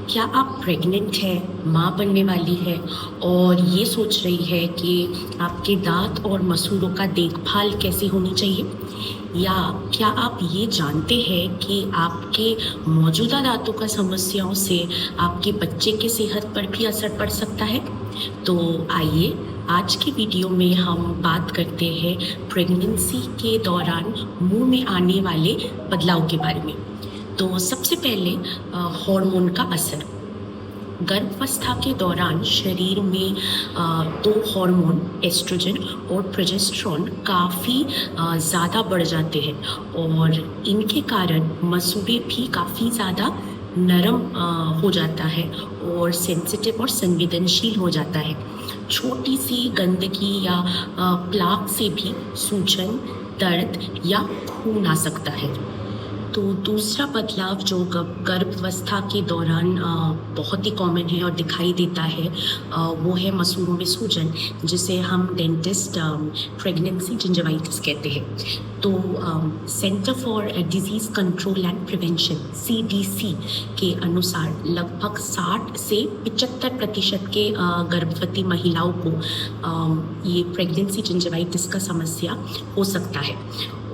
क्या आप प्रेग्नेंट हैं, माँ बनने वाली है और ये सोच रही है कि आपके दांत और मसूड़ों का देखभाल कैसे होनी चाहिए? या क्या आप ये जानते हैं कि आपके मौजूदा दांतों का समस्याओं से आपके बच्चे की सेहत पर भी असर पड़ सकता है? तो आइए आज की वीडियो में हम बात करते हैं प्रेगनेंसी के दौरान मुंह में आने वाले बदलाव के बारे में। तो सबसे पहले हार्मोन का असर। गर्भावस्था के दौरान शरीर में दो हार्मोन एस्ट्रोजन और प्रोजेस्टेरोन काफ़ी ज़्यादा बढ़ जाते हैं और इनके कारण मसूड़े भी काफ़ी ज़्यादा नरम हो जाता है और सेंसिटिव और संवेदनशील हो जाता है। छोटी सी गंदगी या प्लाक से भी सूजन, दर्द या खून आ सकता है। तो दूसरा बदलाव जो गर्भावस्था के दौरान बहुत ही कॉमन है और दिखाई देता है वो है मसूड़ों में सूजन, जिसे हम डेंटिस्ट प्रेगनेंसी जिंजवाइटिस कहते हैं। तो centre for disease control and prevention CDC के अनुसार लगभग 60 से 75% के गर्भवती महिलाओं को ये प्रेगनेंसी जिंजवाइटिस का समस्या हो सकता है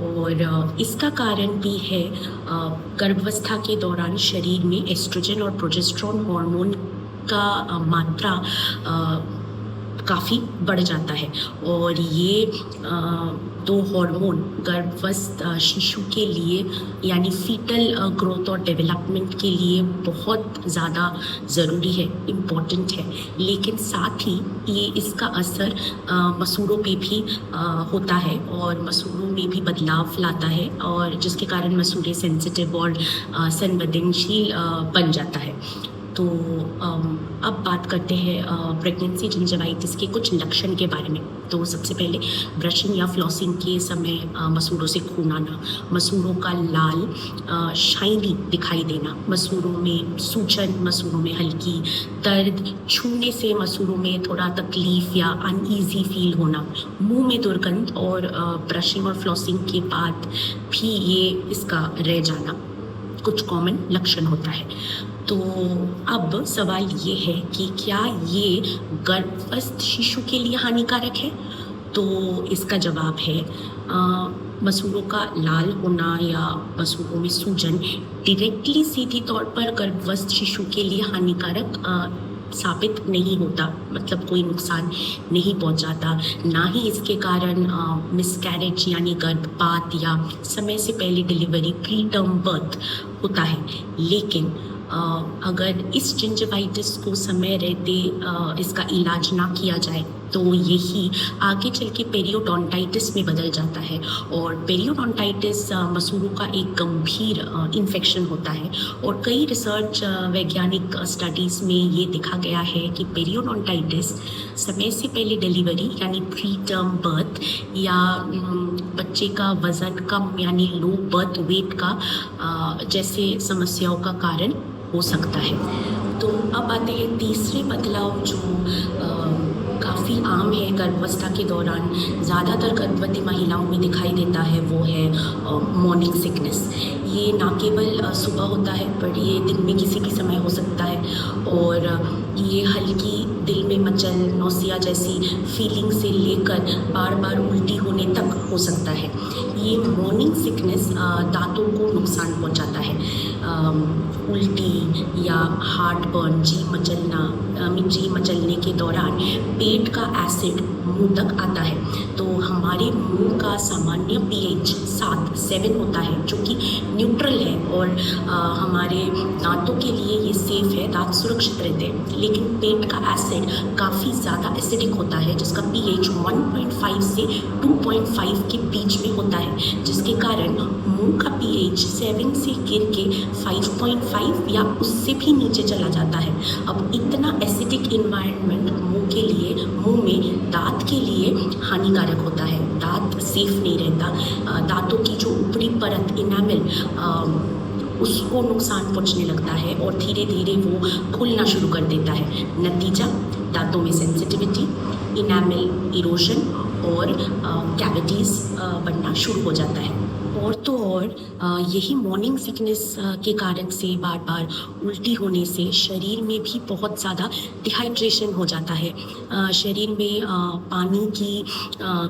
और इसका कारण भी है गर्भावस्था के दौरान शरीर में एस्ट्रोजन और प्रोजेस्टेरोन हार्मोन का मात्रा काफ़ी बढ़ जाता है और ये दो हार्मोन गर्भस्थ शिशु के लिए यानी फीटल ग्रोथ और डेवलपमेंट के लिए बहुत ज़्यादा ज़रूरी है, इम्पॉर्टेंट है। लेकिन साथ ही ये इसका असर मसूड़ों पे भी होता है और मसूड़ों में भी बदलाव लाता है और जिसके कारण मसूड़े सेंसिटिव और संवेदनशील बन जाता है। तो अब बात करते हैं प्रेगनेंसी जिंजवाइटिस के कुछ लक्षण के बारे में। तो सबसे पहले ब्रशिंग या फ्लॉसिंग के समय मसूड़ों से खून आना, मसूड़ों का लाल शाइनी दिखाई देना, मसूड़ों में सूजन, मसूड़ों में हल्की दर्द, छूने से मसूड़ों में थोड़ा तकलीफ या अनईजी फील होना, मुंह में दुर्गंध और ब्रशिंग और फ्लॉसिंग के बाद भी ये इसका रह जाना कुछ कॉमन लक्षण होता है। तो अब सवाल ये है कि क्या ये गर्भस्थ शिशु के लिए हानिकारक है? तो इसका जवाब है मसूड़ों का लाल होना या मसूड़ों में सूजन डायरेक्टली सीधी तौर पर गर्भस्थ शिशु के लिए हानिकारक साबित नहीं होता, मतलब कोई नुकसान नहीं पहुंचाता। ना ही इसके कारण मिसकैरेज यानी गर्भपात या समय से पहले डिलीवरी, प्री टर्म बर्थ होता है। लेकिन अगर इस जिंजवाइटिस को समय रहते इसका इलाज ना किया जाए तो यही आगे चल के पेरियोडोंटाइटिस में बदल जाता है और पेरियोडोंटाइटिस मसूड़ों का एक गंभीर इन्फेक्शन होता है और कई रिसर्च वैज्ञानिक स्टडीज़ में ये देखा गया है कि पेरियोडोंटाइटिस समय से पहले डिलीवरी यानी प्री टर्म बर्थ या बच्चे का वज़न कम यानी लो बर्थ वेट का जैसे समस्याओं का कारण हो सकता है। तो अब आते हैं तीसरे बदलाव जो काफ़ी आम है गर्भावस्था के दौरान, ज़्यादातर गर्भवती महिलाओं में दिखाई देता है, वो है मॉर्निंग सिकनेस। ये ना केवल सुबह होता है पर ये दिन में किसी भी समय हो सकता है और ये हल्की दिल में मचल, नौसिया जैसी फीलिंग से लेकर बार बार उल्टी होने तक हो सकता है। ये मॉर्निंग सिकनेस दांतों को नुकसान पहुंचाता है। उल्टी या हार्ट बर्न, जी मचलने के दौरान पेट का एसिड मुंह तक आता है। तो हमारे मुंह का सामान्य pH 7 होता है जो कि न्यूट्रल है और हमारे दांतों के लिए ये सेफ है, दांत सुरक्षित रहते हैं। लेकिन पेट का एसिड काफ़ी ज़्यादा एसिडिक होता है जिसका pH 1.5 से 2.5 के बीच में होता है, जिसके कारण मुंह का pH 7 से गिर के 5.5 या उससे भी नीचे चला जाता है। अब इतना एसिडिक इन्वायरमेंट मुंह में दांत के लिए हानिकारक होता है, दांत सेफ नहीं रहता, दांतों की जो ऊपरी परत इनामल उसको नुकसान पहुंचने लगता है और धीरे धीरे वो खुलना शुरू कर देता है। नतीजा दांतों में सेंसिटिविटी, इनामल इरोशन और कैविटीज़ बनना शुरू हो जाता है। और तो और यही मॉर्निंग सिकनेस के कारण से बार बार उल्टी होने से शरीर में भी बहुत ज़्यादा डिहाइड्रेशन हो जाता है। शरीर में पानी की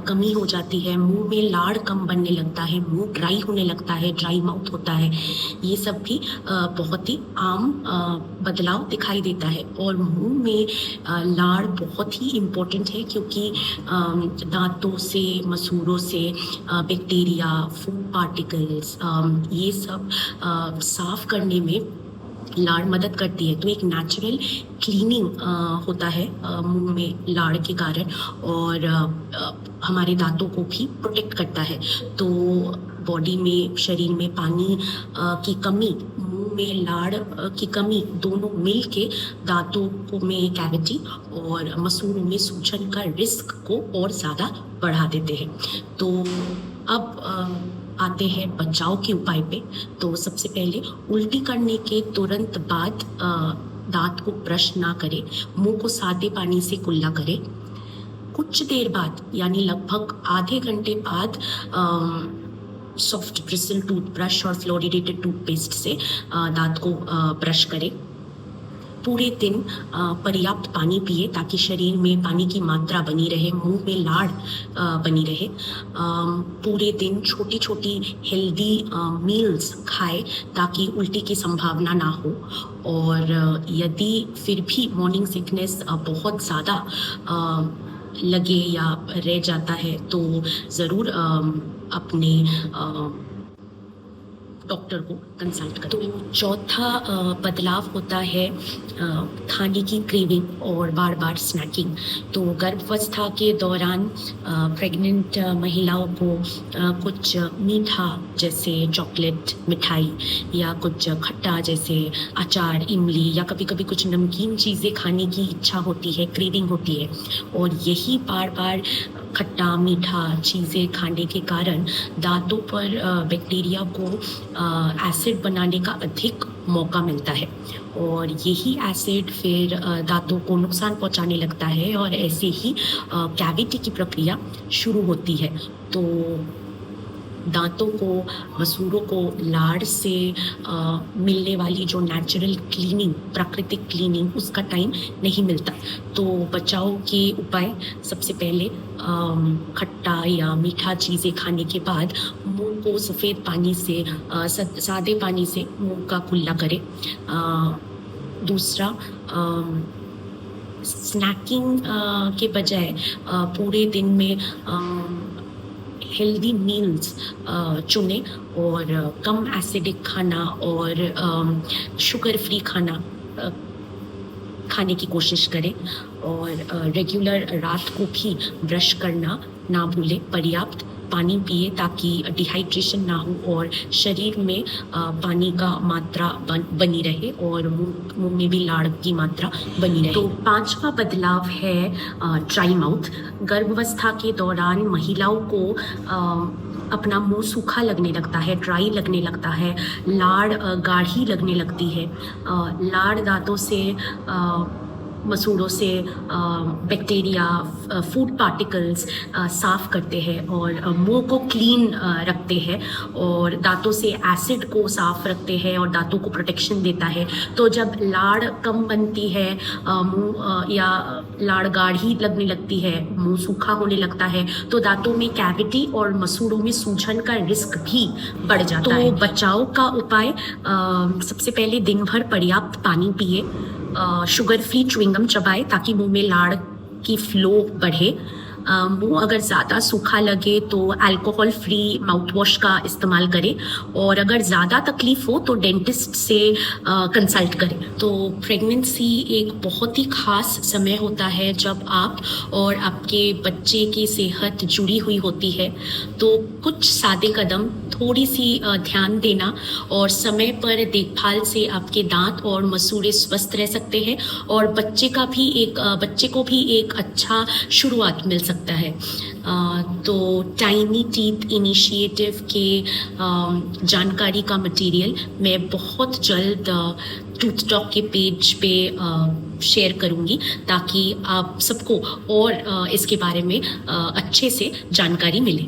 कमी हो जाती है, मुंह में लाड़ कम बनने लगता है, मुंह ड्राई होने लगता है, ड्राई माउथ होता है। ये सब भी बहुत ही आम बदलाव दिखाई देता है। और मुंह में लाड़ बहुत ही इम्पोर्टेंट है, क्योंकि दांतों से, मसूड़ों से बैक्टीरिया, फूड पार्टिकल्स, ये सब साफ करने में लाड़ मदद करती है। तो एक नेचुरल क्लीनिंग होता है मुंह में लाड़ के कारण, और हमारे दांतों को भी प्रोटेक्ट करता है। तो बॉडी में, शरीर में पानी की कमी, मुंह में लाड़ की कमी, दोनों मिल के दांतों को में कैविटी और मसूड़ों में सूजन का रिस्क को और ज़्यादा बढ़ा देते हैं। तो अब आते हैं बचाव के उपाय पे। तो सबसे पहले उल्टी करने के तुरंत बाद दांत को ब्रश ना करें, मुंह को सादे पानी से कुल्ला करें। कुछ देर बाद, यानी लगभग आधे घंटे बाद, सॉफ्ट ब्रिसल टूथब्रश और फ्लोरिडेटेड टूथपेस्ट से दांत को ब्रश करें। पूरे दिन पर्याप्त पानी पिए ताकि शरीर में पानी की मात्रा बनी रहे, मुंह में लाड़ बनी रहे। पूरे दिन छोटी छोटी हेल्दी मील्स खाए ताकि उल्टी की संभावना ना हो। और यदि फिर भी मॉर्निंग सिकनेस बहुत ज़्यादा लगे या रह जाता है तो ज़रूर अपने डॉक्टर को कंसल्ट करें। तो चौथा बदलाव होता है खाने की क्रेविंग और बार बार स्नैकिंग। तो गर्भावस्था के दौरान प्रेग्नेंट महिलाओं को कुछ मीठा जैसे चॉकलेट, मिठाई, या कुछ खट्टा जैसे अचार, इमली, या कभी कभी कुछ नमकीन चीज़ें खाने की इच्छा होती है, क्रेविंग होती है। और यही बार बार खट्टा मीठा चीज़ें खाने के कारण दांतों पर बैक्टीरिया को एसिड बनाने का अधिक मौका मिलता है, और यही एसिड फिर दांतों को नुकसान पहुंचाने लगता है, और ऐसे ही कैविटी की प्रक्रिया शुरू होती है। तो दांतों को, मसूड़ों को लाड़ से मिलने वाली जो नेचुरल क्लीनिंग, प्राकृतिक क्लीनिंग, उसका टाइम नहीं मिलता। तो बचाव के उपाय, सबसे पहले खट्टा या मीठा चीज़ें खाने के बाद मुंह को सफ़ेद पानी से, सादे पानी से मुंह का कुल्ला करें। दूसरा, स्नैकिंग के बजाय पूरे दिन में हेल्दी मील्स चुने, और कम एसिडिक खाना और शुगर फ्री खाना खाने की कोशिश करें। और रेगुलर रात को भी ब्रश करना ना भूलें। पर्याप्त पानी पिए ताकि डिहाइड्रेशन ना हो और शरीर में पानी का मात्रा बनी रहे, और मुंह में भी लाड़ की मात्रा बनी रहे। तो पांचवा बदलाव है ड्राई माउथ। गर्भावस्था के दौरान महिलाओं को अपना मुंह सूखा लगने लगता है, ड्राई लगने लगता है, लाड़ गाढ़ी लगने लगती है। लाड़ दांतों से, मसूड़ों से बैक्टीरिया, फूड पार्टिकल्स साफ करते हैं और मुंह को क्लीन रखते हैं, और दांतों से एसिड को साफ रखते हैं और दांतों को प्रोटेक्शन देता है। तो जब लाड़ कम बनती है, मुंह या लाड़ गाढ़ी लगने लगती है, मुंह सूखा होने लगता है, तो दांतों में कैविटी और मसूड़ों में सूजन का रिस्क भी बढ़ जाता है। तो बचाव का उपाय, सबसे पहले दिन भर पर्याप्त पानी पिए, शुगर फ्री च्युइंगम चबाए ताकि मुंह में लाड़ की फ्लो बढ़े। मुंह अगर ज़्यादा सूखा लगे तो अल्कोहल फ्री माउथ वॉश का इस्तेमाल करें, और अगर ज़्यादा तकलीफ हो तो डेंटिस्ट से कंसल्ट करें। तो प्रेगनेंसी एक बहुत ही खास समय होता है जब आप और आपके बच्चे की सेहत जुड़ी हुई होती है। तो कुछ सादे कदम, थोड़ी सी ध्यान देना और समय पर देखभाल से आपके दांत और मसूड़े स्वस्थ रह सकते हैं, और बच्चे को भी एक अच्छा शुरुआत मिल सकता है। तो टाइनी टीथ इनिशिएटिव के जानकारी का मटेरियल मैं बहुत जल्द टूथ टॉक के पेज पे शेयर करूंगी, ताकि आप सबको और इसके बारे में अच्छे से जानकारी मिले।